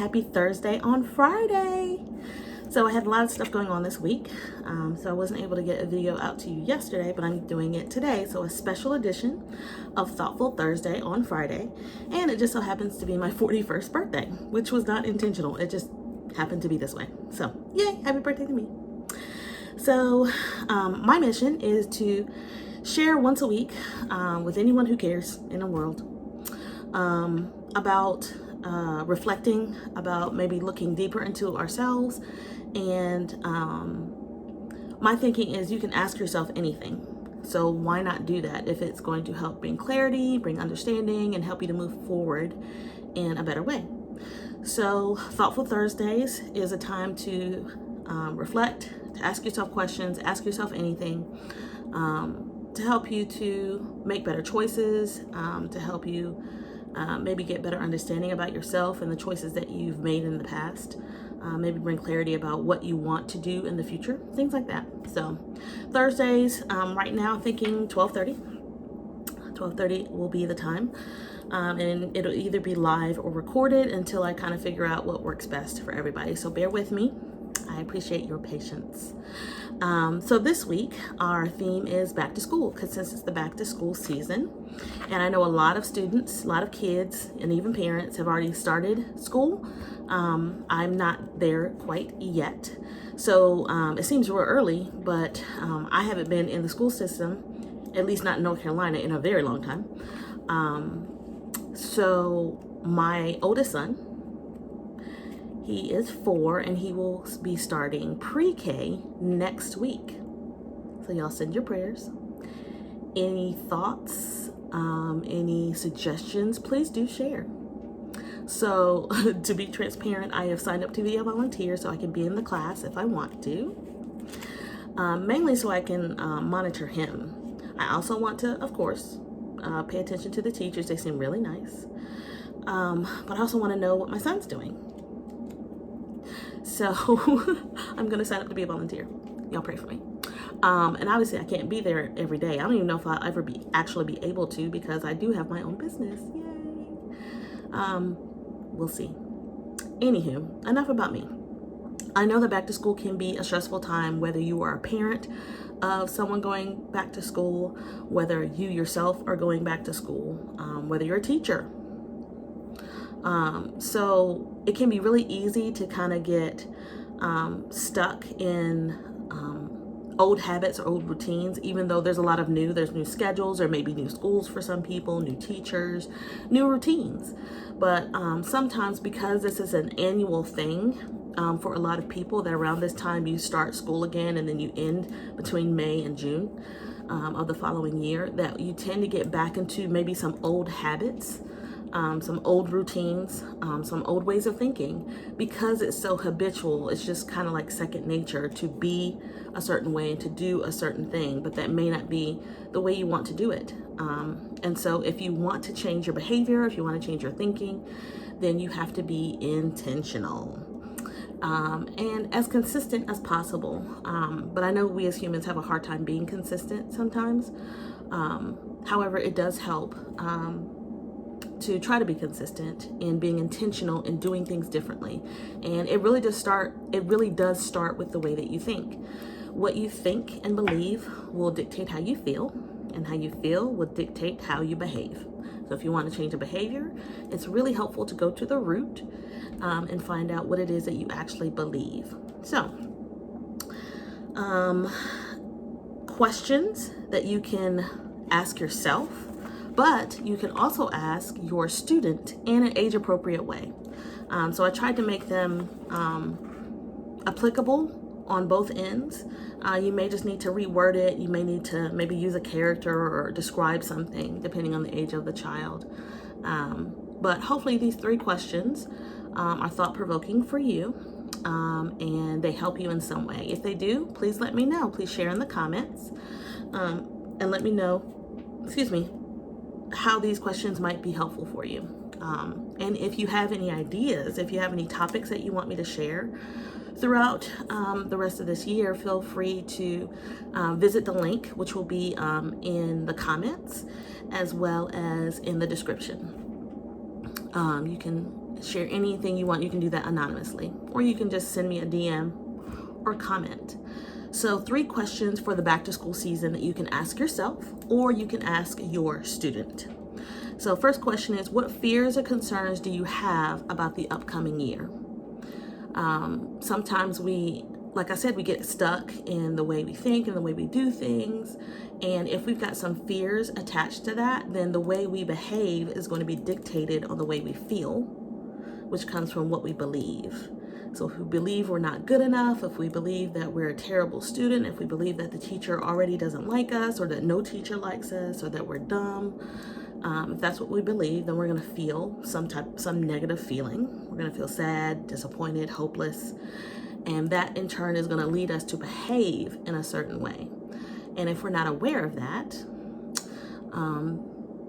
happy Thursday on Friday. So I had a lot of stuff going on this week, so I wasn't able to get a video out to you yesterday, but I'm doing it today. So a special edition of Thoughtful Thursday on Friday, and it just so happens to be my 41st birthday, which was not intentional. It just happened to be this way. So yay, happy birthday to me. So my mission is to share once a week with anyone who cares in the world about reflecting, about maybe looking deeper into ourselves. And my thinking is you can ask yourself anything. So why not do that if it's going to help bring clarity, bring understanding, and help you to move forward in a better way. So Thoughtful Thursdays is a time to reflect, to ask yourself questions, ask yourself anything, to help you to make better choices, to help you maybe get better understanding about yourself and the choices that you've made in the past. Maybe bring clarity about what you want to do in the future, things like that. So Thursdays, right now thinking 12:30 will be the time, and it'll either be live or recorded until I kind of figure out what works best for everybody. So bear with me. I appreciate your patience. So this week, our theme is back to school, because since it's the back to school season, and I know a lot of students, a lot of kids, and even parents have already started school. I'm not there quite yet. So it seems real early, but I haven't been in the school system, at least not in North Carolina, in a very long time. So my oldest son, he is 4, and he will be starting pre-K next week. So y'all send your prayers. Any thoughts, any suggestions, please do share. So to be transparent, I have signed up to be a volunteer so I can be in the class if I want to, mainly so I can monitor him. I also want to, of course, pay attention to the teachers. They seem really nice. But I also want to know what my son's doing. So I'm going to sign up to be a volunteer. Y'all pray for me. And obviously I can't be there every day. I don't even know if I'll ever actually be able to, because I do have my own business. Yay. We'll see. Anywho, enough about me. I know that back to school can be a stressful time, whether you are a parent of someone going back to school, whether you yourself are going back to school, whether you're a teacher. So it can be really easy to kind of get stuck in old habits or old routines, even though there's a lot of there's new schedules, or maybe new schools for some people, new teachers, new routines. But sometimes, because this is an annual thing for a lot of people, that around this time you start school again and then you end between May and June of the following year, that you tend to get back into maybe some old habits, some old routines, some old ways of thinking, because it's so habitual. It's just kind of like second nature to be a certain way and to do a certain thing, but that may not be the way you want to do it. And so if you want to change your behavior, if you want to change your thinking, then you have to be intentional. And as consistent as possible. But I know we as humans have a hard time being consistent sometimes. However, it does help to try to be consistent in being intentional in doing things differently. And it really does start with the way that you think. What you think and believe will dictate how you feel, and how you feel will dictate how you behave. So if you want to change a behavior, it's really helpful to go to the root and find out what it is that you actually believe. So questions that you can ask yourself, but you can also ask your student in an age-appropriate way. So I tried to make them applicable on both ends. You may just need to reword it. You may need to maybe use a character or describe something depending on the age of the child. But hopefully these 3 questions are thought-provoking for you, and they help you in some way. If they do, please let me know. Please share in the comments and let me know, how these questions might be helpful for you. And if you have any ideas, if you have any topics that you want me to share throughout the rest of this year, feel free to visit the link, which will be in the comments as well as in the description. You can share anything you want. You can do that anonymously, or you can just send me a DM or comment. So 3 questions for the back to school season that you can ask yourself, or you can ask your student. So first question is, what fears or concerns do you have about the upcoming year? Sometimes like I said, we get stuck in the way we think and the way we do things. And if we've got some fears attached to that, then the way we behave is going to be dictated on the way we feel, which comes from what we believe. So if we believe we're not good enough, if we believe that we're a terrible student, if we believe that the teacher already doesn't like us, or that no teacher likes us, or that we're dumb, if that's what we believe, then we're going to feel some negative feeling. We're going to feel sad, disappointed, hopeless. And that in turn is going to lead us to behave in a certain way. And if we're not aware of that,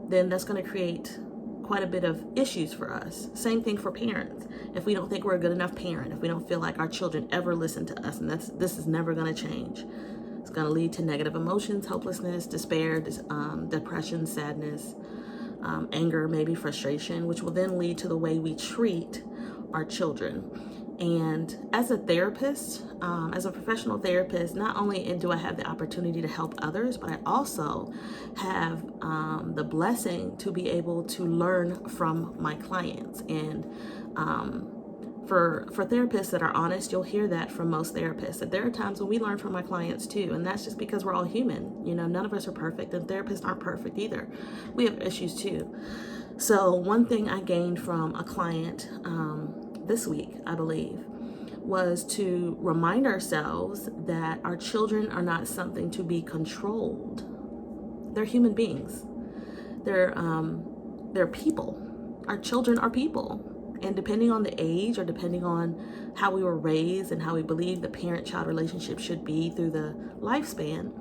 then that's going to create quite a bit of issues for us. Same thing for parents. If we don't think we're a good enough parent, if we don't feel like our children ever listen to us, and this is never going to change, it's going to lead to negative emotions, hopelessness, despair, depression, sadness, anger, maybe frustration, which will then lead to the way we treat our children. And as a therapist, as a professional therapist, not only do I have the opportunity to help others, but I also have the blessing to be able to learn from my clients. And for therapists that are honest, you'll hear that from most therapists, that there are times when we learn from my clients too. And that's just because we're all human. You know, none of us are perfect, and therapists aren't perfect either. We have issues too. So one thing I gained from a client this week, I believe, was to remind ourselves that our children are not something to be controlled. They're human beings. They're people. Our children are people. And depending on the age, or depending on how we were raised and how we believe the parent-child relationship should be through the lifespan,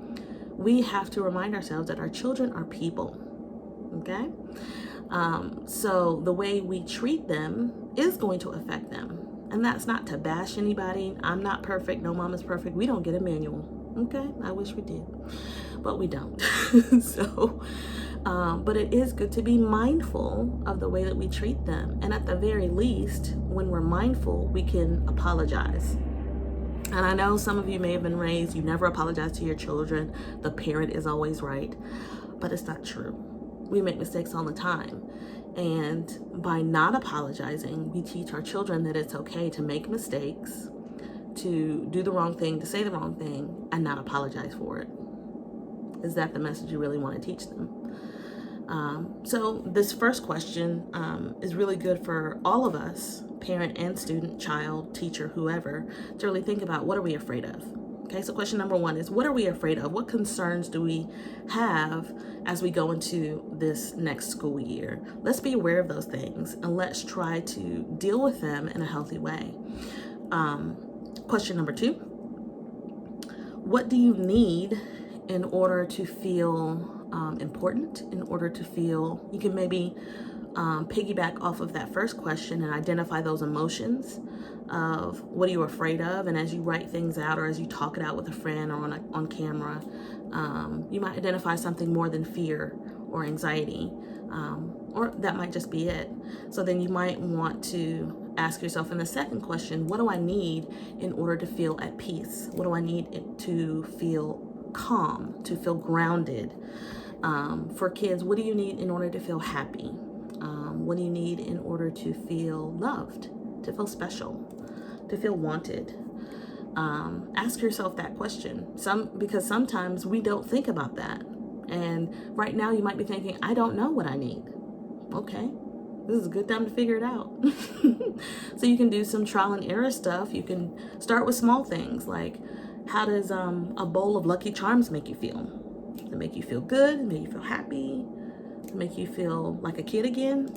we have to remind ourselves that our children are people. Okay? So the way we treat them is going to affect them. And that's not to bash anybody. I'm not perfect. No mom is perfect. We don't get a manual. Okay? I wish we did, but we don't. But it is good to be mindful of the way that we treat them. And at the very least, when we're mindful, we can apologize. And I know some of you may have been raised, you never apologize to your children. The parent is always right. But it's not true. We make mistakes all the time. And by not apologizing, we teach our children that it's okay to make mistakes, to do the wrong thing, to say the wrong thing, and not apologize for it. Is that the message you really want to teach them? So this first question is really good for all of us, parent and student, child, teacher, whoever, to really think about, what are we afraid of? Okay, so question number 1 is, what are we afraid of? What concerns do we have as we go into this next school year? Let's be aware of those things, and let's try to deal with them in a healthy way. Question number 2, what do you need in order to feel important, in order to feel, you can maybe piggyback off of that first question and identify those emotions of what are you afraid of. And as you write things out, or as you talk it out with a friend, or on camera, you might identify something more than fear or anxiety, or that might just be it. So then you might want to ask yourself in the second question, what do I need in order to feel at peace? What do I need to feel calm, to feel grounded? For kids, what do you need in order to feel happy? What do you need in order to feel loved, to feel special, to feel wanted? Ask yourself that question. Because sometimes we don't think about that. And right now you might be thinking, I don't know what I need. Okay, this is a good time to figure it out. So you can do some trial and error stuff. You can start with small things like, how does a bowl of Lucky Charms make you feel? Does it make you feel good? Does it make you feel happy? Does it make you feel like a kid again?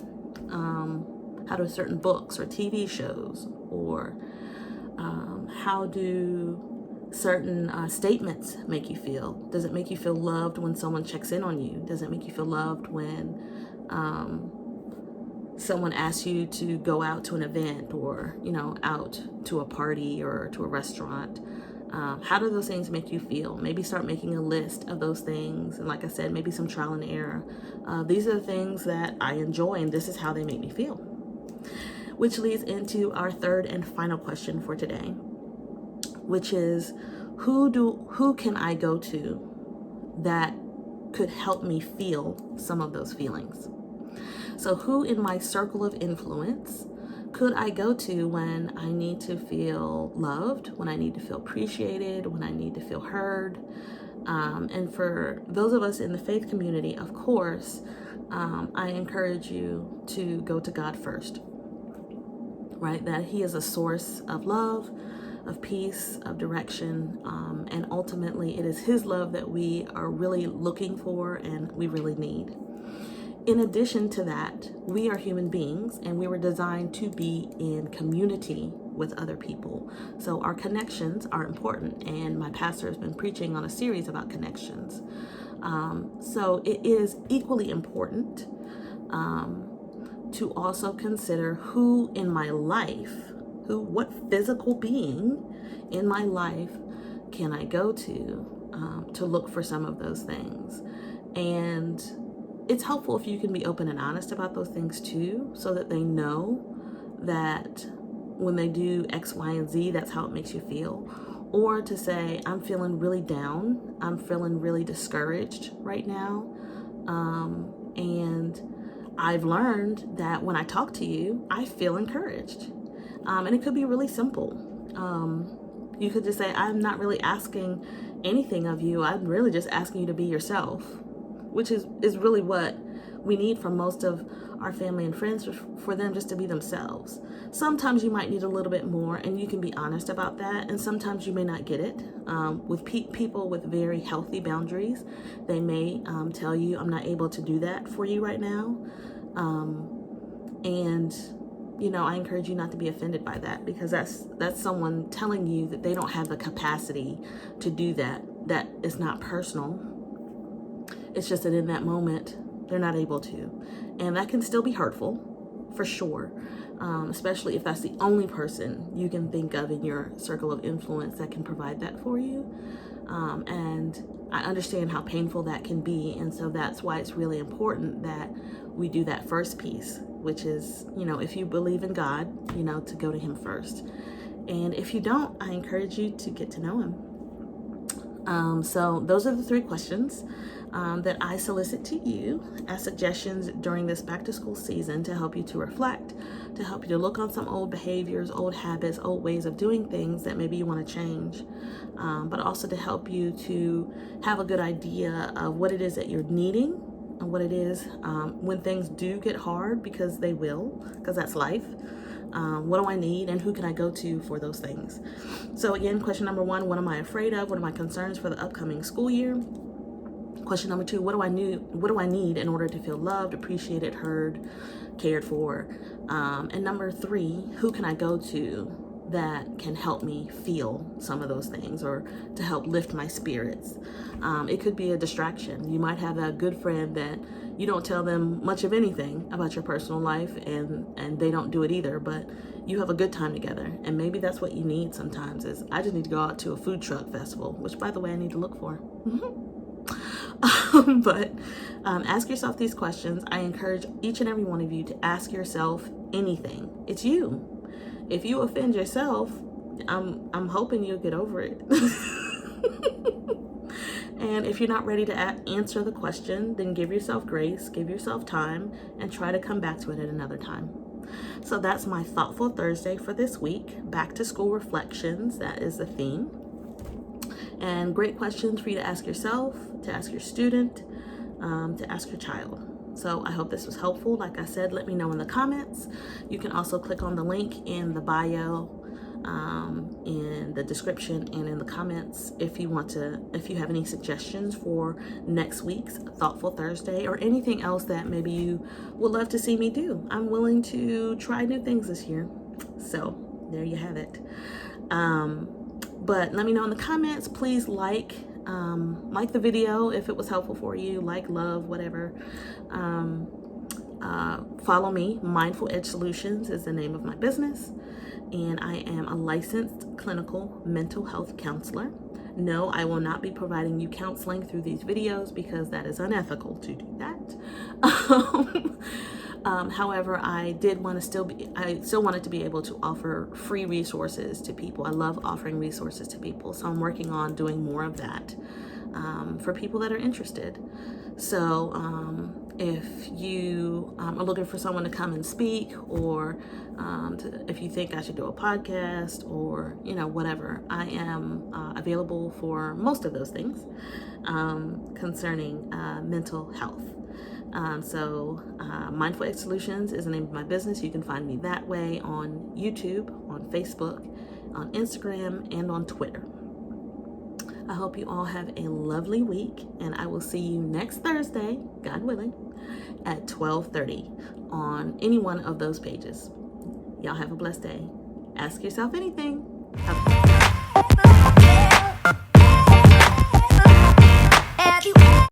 How do certain books or TV shows, or how do certain statements make you feel? Does it make you feel loved when someone checks in on you? Does it make you feel loved when someone asks you to go out to an event, or out to a party or to a restaurant? How do those things make you feel? Maybe start making a list of those things. And like I said, maybe some trial and error. These are the things that I enjoy, and this is how they make me feel. which leads into our third and final question for today, which is, who can I go to that could help me feel some of those feelings? So who in my circle of influence could I go to when I need to feel loved, when I need to feel appreciated, when I need to feel heard? And for those of us in the faith community, of course, I encourage you to go to God first, right? That He is a source of love, of peace, of direction, and ultimately it is His love that we are really looking for and we really need. In addition to that, we are human beings and we were designed to be in community with other people. So our connections are important, and my pastor has been preaching on a series about connections. So it is equally important to also consider who in my life, what physical being in my life can I go to look for some of those things. And it's helpful if you can be open and honest about those things too, so that they know that when they do X, Y, and Z, that's how it makes you feel. Or to say, I'm feeling really down, I'm feeling really discouraged right now, and I've learned that when I talk to you, I feel encouraged. And it could be really simple. You could just say, I'm not really asking anything of you, I'm really just asking you to be yourself, which is really what we need from most of our family and friends, for them just to be themselves. Sometimes you might need a little bit more, and you can be honest about that, and sometimes you may not get it. With people with very healthy boundaries, they may tell you, I'm not able to do that for you right now. And I encourage you not to be offended by that, because that's someone telling you that they don't have the capacity to do that. That is not personal. It's just that in that moment, they're not able to. And that can still be hurtful, for sure, especially if that's the only person you can think of in your circle of influence that can provide that for you. And I understand how painful that can be. And so that's why it's really important that we do that first piece, which is, if you believe in God, to go to Him first. And if you don't, I encourage you to get to know Him. So those are the 3 questions that I solicit to you as suggestions during this back to school season to help you to reflect, to help you to look on some old behaviors, old habits, old ways of doing things that maybe you want to change, but also to help you to have a good idea of what it is that you're needing and what it is when things do get hard, because they will, because that's life. What do I need, and who can I go to for those things? So again, question number 1, what am I afraid of? What are my concerns for the upcoming school year? Question number 2, what do I need in order to feel loved, appreciated, heard, cared for? And number 3, who can I go to that can help me feel some of those things, or to help lift my spirits? It could be a distraction. You might have a good friend that you don't tell them much of anything about your personal life, and they don't do it either, but you have a good time together. And maybe that's what you need sometimes, is I just need to go out to a food truck festival, which, by the way, I need to look for. But ask yourself these questions. I encourage each and every one of you to ask yourself anything. It's you. If you offend yourself, I'm hoping you'll get over it. And if you're not ready to answer the question, then give yourself grace, give yourself time, and try to come back to it at another time. So that's my Thoughtful Thursday for this week. Back to school reflections, that is the theme. And great questions for you to ask yourself, to ask your student, to ask your child. So I hope this was helpful. Like I said, let me know in the comments. You can also click on the link in the bio, in the description, and in the comments if you have any suggestions for next week's Thoughtful Thursday, or anything else that maybe you would love to see me do. I'm willing to try new things this year. So there you have it. But let me know in the comments. Please like the video if it was helpful for you. Like, love, whatever. Follow me. Mindful Edge Solutions is the name of my business, and I am a licensed clinical mental health counselor. No, I will not be providing you counseling through these videos, because that is unethical to do that. However, I still wanted to be able to offer free resources to people. I love offering resources to people, so I'm working on doing more of that for people that are interested. So if you are looking for someone to come and speak, or if you think I should do a podcast, or whatever, I am available for most of those things concerning mental health. Mindful Edge Solutions is the name of my business. You can find me that way on YouTube, on Facebook, on Instagram, and on Twitter. I hope you all have a lovely week, and I will see you next Thursday, God willing, at 12:30 on any one of those pages. Y'all have a blessed day. Ask yourself anything.